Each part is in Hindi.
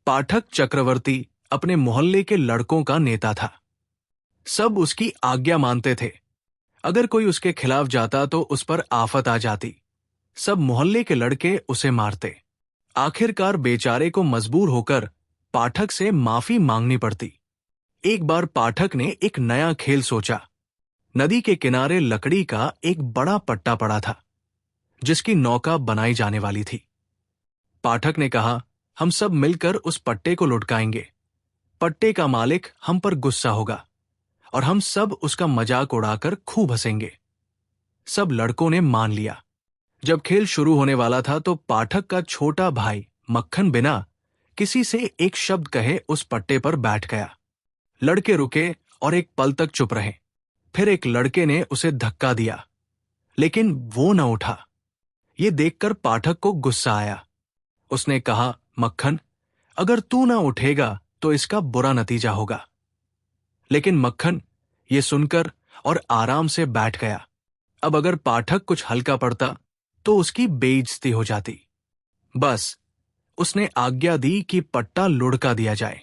पाठक चक्रवर्ती अपने मोहल्ले के लड़कों का नेता था। सब उसकी आज्ञा मानते थे। अगर कोई उसके खिलाफ जाता तो उस पर आफत आ जाती। सब मोहल्ले के लड़के उसे मारते। आखिरकार बेचारे को मजबूर होकर पाठक से माफी मांगनी पड़ती। एक बार पाठक ने एक नया खेल सोचा। नदी के किनारे लकड़ी का एक बड़ा पट्टा पड़ा था, जिसकी नौका बनाई जाने वाली थी। पाठक ने कहा, हम सब मिलकर उस पट्टे को लुढ़काएंगे। पट्टे का मालिक हम पर गुस्सा होगा और हम सब उसका मजाक उड़ाकर खूब हंसेंगे। सब लड़कों ने मान लिया। जब खेल शुरू होने वाला था तो पाठक का छोटा भाई मक्खन बिना किसी से एक शब्द कहे उस पट्टे पर बैठ गया। लड़के रुके और एक पल तक चुप रहे। फिर एक लड़के ने उसे धक्का दिया, लेकिन वो न उठा। ये देखकर पाठक को गुस्सा आया। उसने कहा, मक्खन, अगर तू ना उठेगा तो इसका बुरा नतीजा होगा। लेकिन मक्खन ये सुनकर और आराम से बैठ गया। अब अगर पाठक कुछ हल्का पड़ता तो उसकी बेइज्जती हो जाती। बस उसने आज्ञा दी कि पट्टा लुढ़का दिया जाए।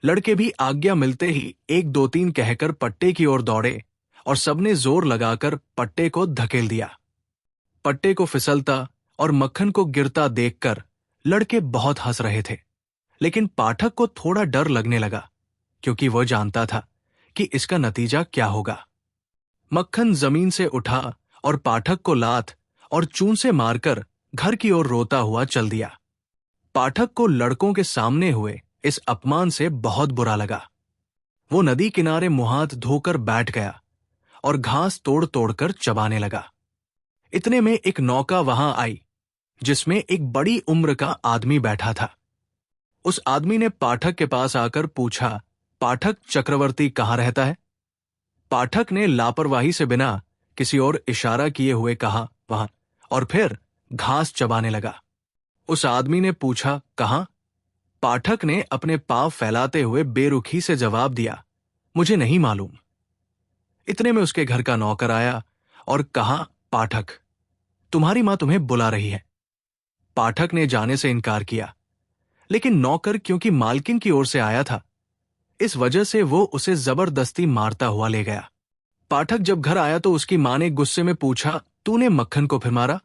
लड़के भी आज्ञा मिलते ही 1 2 3 कहकर पट्टे की ओर दौड़े और सबने जोर लगाकर पट्टे को धकेल दिया। पट्टे को फिसलता और मक्खन को गिरता देखकर लड़के बहुत हंस रहे थे। लेकिन पाठक को थोड़ा डर लगने लगा, क्योंकि वह जानता था कि इसका नतीजा क्या होगा। मक्खन जमीन से उठा और पाठक को लात और चून से मारकर घर की ओर रोता हुआ चल दिया। पाठक को लड़कों के सामने हुए इस अपमान से बहुत बुरा लगा। वो नदी किनारे मुंह हाथ धोकर बैठ गया और घास तोड़ तोड़कर चबाने लगा। इतने में एक नौका वहां आई, जिसमें एक बड़ी उम्र का आदमी बैठा था। उस आदमी ने पाठक के पास आकर पूछा, पाठक चक्रवर्ती कहाँ रहता है? पाठक ने लापरवाही से बिना किसी और इशारा किए हुए कहा, वहां, और फिर घास चबाने लगा। उस आदमी ने पूछा, कहां? पाठक ने अपने पांव फैलाते हुए बेरुखी से जवाब दिया, मुझे नहीं मालूम। इतने में उसके घर का नौकर आया और कहा, पाठक, तुम्हारी मां तुम्हें बुला रही है। पाठक ने जाने से इनकार किया, लेकिन नौकर क्योंकि मालकिन की ओर से आया था, इस वजह से वो उसे जबरदस्ती मारता हुआ ले गया। पाठक जब घर आया तो उसकी मां ने गुस्से में पूछा, तूने मक्खन को फिर मारा?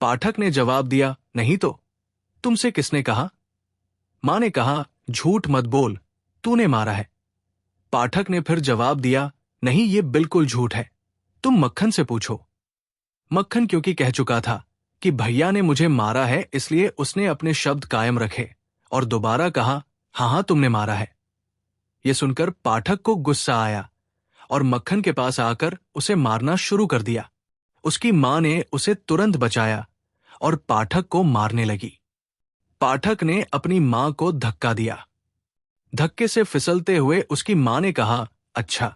पाठक ने जवाब दिया, नहीं तो, तुमसे किसने कहा? मां ने कहा, झूठ मत बोल, तूने मारा है। पाठक ने फिर जवाब दिया, नहीं, ये बिल्कुल झूठ है, तुम मक्खन से पूछो। मक्खन क्योंकि कह चुका था कि भैया ने मुझे मारा है, इसलिए उसने अपने शब्द कायम रखे और दोबारा कहा, हाँ तुमने मारा है। यह सुनकर पाठक को गुस्सा आया और मक्खन के पास आकर उसे मारना शुरू कर दिया। उसकी मां ने उसे तुरंत बचाया और पाठक को मारने लगी। पाठक ने अपनी मां को धक्का दिया। धक्के से फिसलते हुए उसकी मां ने कहा, अच्छा,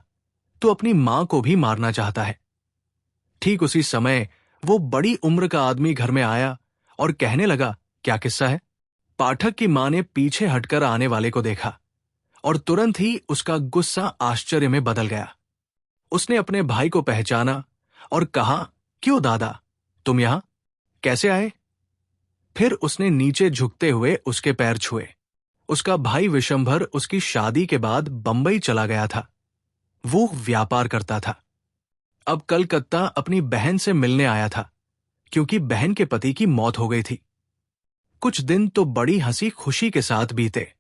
तू अपनी मां को भी मारना चाहता है। ठीक उसी समय वो बड़ी उम्र का आदमी घर में आया और कहने लगा, क्या किस्सा है? पाठक की मां ने पीछे हटकर आने वाले को देखा और तुरंत ही उसका गुस्सा आश्चर्य में बदल गया। उसने अपने भाई को पहचाना और कहा, क्यों दादा, तुम यहां कैसे आए? फिर उसने नीचे झुकते हुए उसके पैर छुए। उसका भाई विशंभर उसकी शादी के बाद बंबई चला गया था। वो व्यापार करता था। अब कलकत्ता अपनी बहन से मिलने आया था, क्योंकि बहन के पति की मौत हो गई थी। कुछ दिन तो बड़ी हंसी खुशी के साथ बीते।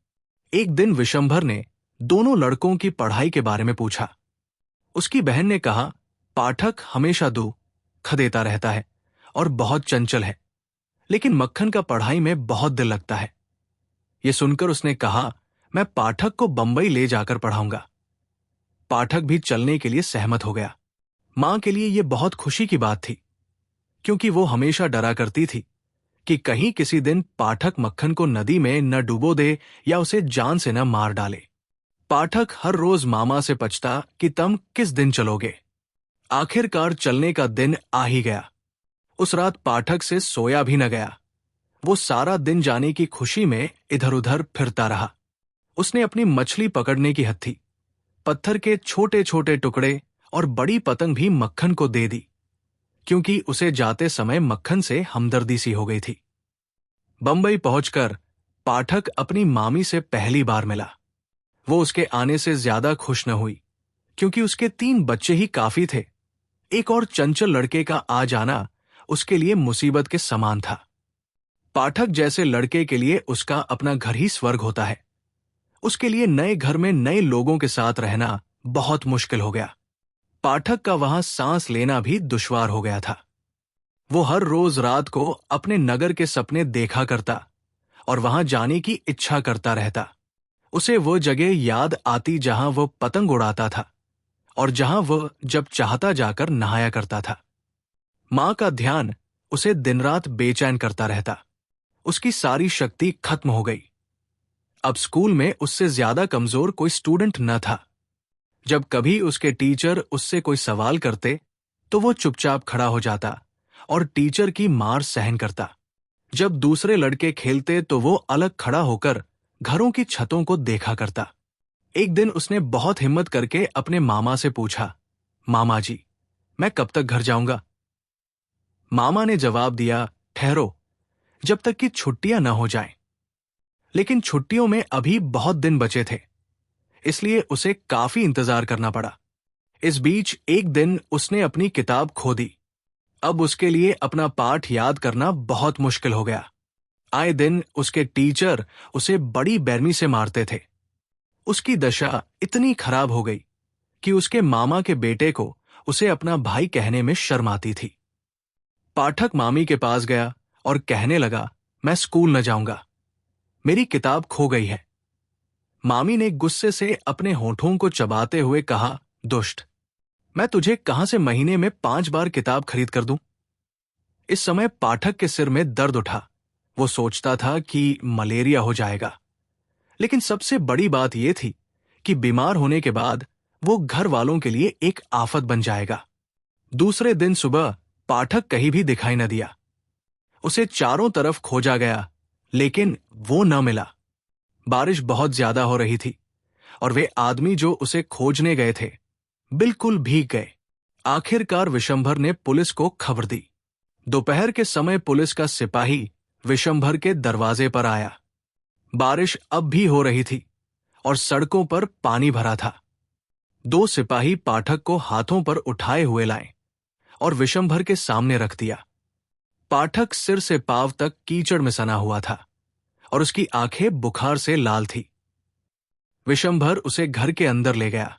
एक दिन विशंभर ने दोनों लड़कों की पढ़ाई के बारे में पूछा। उसकी बहन ने कहा, पाठक हमेशा दुख देता रहता है और बहुत चंचल है, लेकिन मक्खन का पढ़ाई में बहुत दिल लगता है। यह सुनकर उसने कहा, मैं पाठक को बंबई ले जाकर पढ़ाऊंगा। पाठक भी चलने के लिए सहमत हो गया। मां के लिए यह बहुत खुशी की बात थी, क्योंकि वो हमेशा डरा करती थी कि कहीं किसी दिन पाठक मक्खन को नदी में न डुबो दे या उसे जान से न मार डाले। पाठक हर रोज मामा से पूछता कि तुम किस दिन चलोगे। आखिरकार चलने का दिन आ ही गया। उस रात पाठक से सोया भी न गया। वो सारा दिन जाने की खुशी में इधर उधर फिरता रहा। उसने अपनी मछली पकड़ने की हथी, पत्थर के छोटे छोटे टुकड़े और बड़ी पतंग भी मक्खन को दे दी, क्योंकि उसे जाते समय मक्खन से हमदर्दी सी हो गई थी। बंबई पहुंचकर पाठक अपनी मामी से पहली बार मिला। वो उसके आने से ज्यादा खुश न हुई, क्योंकि उसके 3 बच्चे ही काफी थे। एक और चंचल लड़के का आ जाना उसके लिए मुसीबत के समान था। पाठक जैसे लड़के के लिए उसका अपना घर ही स्वर्ग होता है। उसके लिए नए घर में नए लोगों के साथ रहना बहुत मुश्किल हो गया। पाठक का वहां सांस लेना भी दुश्वार हो गया था। वो हर रोज रात को अपने नगर के सपने देखा करता और वहां जाने की इच्छा करता रहता। उसे वो जगह याद आती जहां वो पतंग उड़ाता था और जहां वह जब चाहता जाकर नहाया करता था। मां का ध्यान उसे दिन रात बेचैन करता रहता। उसकी सारी शक्ति खत्म हो गई। अब स्कूल में उससे ज्यादा कमजोर कोई स्टूडेंट न था। जब कभी उसके टीचर उससे कोई सवाल करते तो वो चुपचाप खड़ा हो जाता और टीचर की मार सहन करता। जब दूसरे लड़के खेलते तो वो अलग खड़ा होकर घरों की छतों को देखा करता। एक दिन उसने बहुत हिम्मत करके अपने मामा से पूछा, मामा जी, मैं कब तक घर जाऊंगा? मामा ने जवाब दिया, ठहरो, जब तक कि छुट्टियां न हो जाएं। लेकिन छुट्टियों में अभी बहुत दिन बचे थे, इसलिए उसे काफी इंतजार करना पड़ा। इस बीच एक दिन उसने अपनी किताब खो दी। अब उसके लिए अपना पाठ याद करना बहुत मुश्किल हो गया। आए दिन उसके टीचर उसे बड़ी बेरमी से मारते थे। उसकी दशा इतनी खराब हो गई कि उसके मामा के बेटे को उसे अपना भाई कहने में शर्म आती थी। पाठक मामी के पास गया और कहने लगा, मैं स्कूल न जाऊंगा, मेरी किताब खो गई है। मामी ने गुस्से से अपने होठों को चबाते हुए कहा, दुष्ट, मैं तुझे कहां से महीने में 5 बार किताब खरीद कर दूं? इस समय पाठक के सिर में दर्द उठा। वो सोचता था कि मलेरिया हो जाएगा। लेकिन सबसे बड़ी बात यह थी कि बीमार होने के बाद वो घर वालों के लिए एक आफत बन जाएगा। दूसरे दिन सुबह पाठक कहीं भी दिखाई न दिया। उसे चारों तरफ खोजा गया, लेकिन वो न मिला। बारिश बहुत ज्यादा हो रही थी और वे आदमी जो उसे खोजने गए थे बिल्कुल भीग गए। आखिरकार विशंभर ने पुलिस को खबर दी। दोपहर के समय पुलिस का सिपाही विशंभर के दरवाजे पर आया। बारिश अब भी हो रही थी और सड़कों पर पानी भरा था। 2 सिपाही पाठक को हाथों पर उठाए हुए लाए और विशंभर के सामने रख दिया। पाठक सिर से पांव तक कीचड़ में सना हुआ था और उसकी आंखें बुखार से लाल थी। विशंभर उसे घर के अंदर ले गया।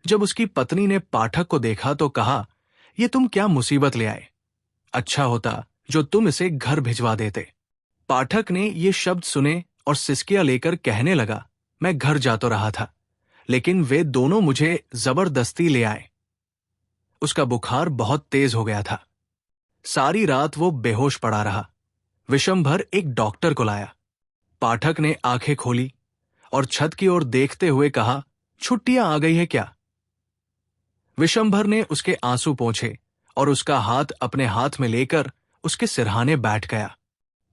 जब उसकी पत्नी ने पाठक को देखा तो कहा, ये तुम क्या मुसीबत ले आए? अच्छा होता जो तुम इसे घर भिजवा देते। पाठक ने ये शब्द सुने और सिसकियां लेकर कहने लगा, मैं घर जा तो रहा था, लेकिन वे दोनों मुझे जबरदस्ती ले आए। उसका बुखार बहुत तेज हो गया था। सारी रात वो बेहोश पड़ा रहा। विशंभर एक डॉक्टर को लाया। पाठक ने आंखें खोली और छत की ओर देखते हुए कहा, छुट्टियां आ गई है क्या? विशंभर ने उसके आंसू पोंछे और उसका हाथ अपने हाथ में लेकर उसके सिरहाने बैठ गया।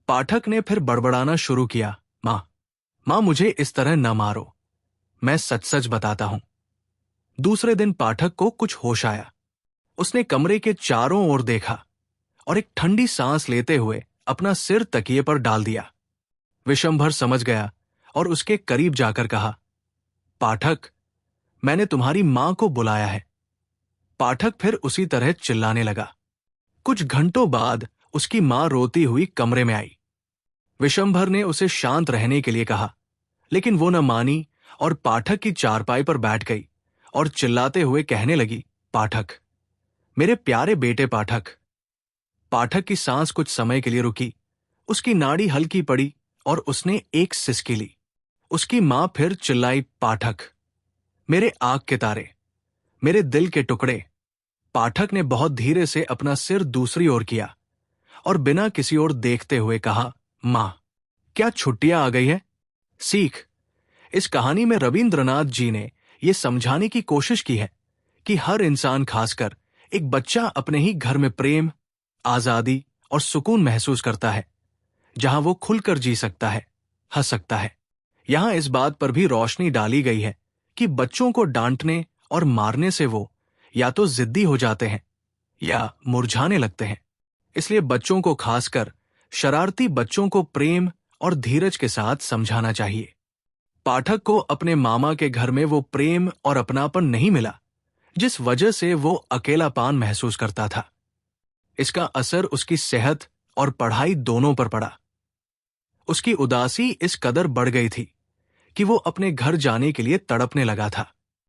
पाठक ने फिर बड़बड़ाना शुरू किया, मां, मुझे इस तरह न मारो, मैं सच सच बताता हूं। दूसरे दिन पाठक को कुछ होश आया। उसने कमरे के चारों ओर देखा और एक ठंडी सांस लेते हुए अपना सिर तकिए पर डाल दिया। विशंभर समझ गया और उसके करीब जाकर कहा, पाठक, मैंने तुम्हारी मां को बुलाया है। पाठक फिर उसी तरह चिल्लाने लगा। कुछ घंटों बाद उसकी मां रोती हुई कमरे में आई। विशंभर ने उसे शांत रहने के लिए कहा, लेकिन वो न मानी और पाठक की चारपाई पर बैठ गई और चिल्लाते हुए कहने लगी, पाठक, मेरे प्यारे बेटे पाठक। पाठक की सांस कुछ समय के लिए रुकी। उसकी नाड़ी हल्की पड़ी और उसने एक सिसकी ली। उसकी मां फिर चिल्लाई, पाठक, मेरे आंख के तारे, मेरे दिल के टुकड़े। पाठक ने बहुत धीरे से अपना सिर दूसरी ओर किया और बिना किसी ओर देखते हुए कहा, मां, क्या छुट्टियां आ गई है? सीख। इस कहानी में रविंद्रनाथ जी ने यह समझाने की कोशिश की है कि हर इंसान, खासकर एक बच्चा, अपने ही घर में प्रेम, आजादी और सुकून महसूस करता है, जहां वो खुलकर जी सकता है, हंस सकता है। यहां इस बात पर भी रोशनी डाली गई है कि बच्चों को डांटने और मारने से वो या तो जिद्दी हो जाते हैं या मुरझाने लगते हैं। इसलिए बच्चों को, खासकर शरारती बच्चों को, प्रेम और धीरज के साथ समझाना चाहिए। पाठक को अपने मामा के घर में वो प्रेम और अपनापन नहीं मिला जिस वजह से वो अकेलापन महसूस करता था। इसका असर उसकी सेहत और पढ़ाई दोनों पर पड़ा। उसकी उदासी इस कदर बढ़ गई थी कि वो अपने घर जाने के लिए तड़पने लगा था।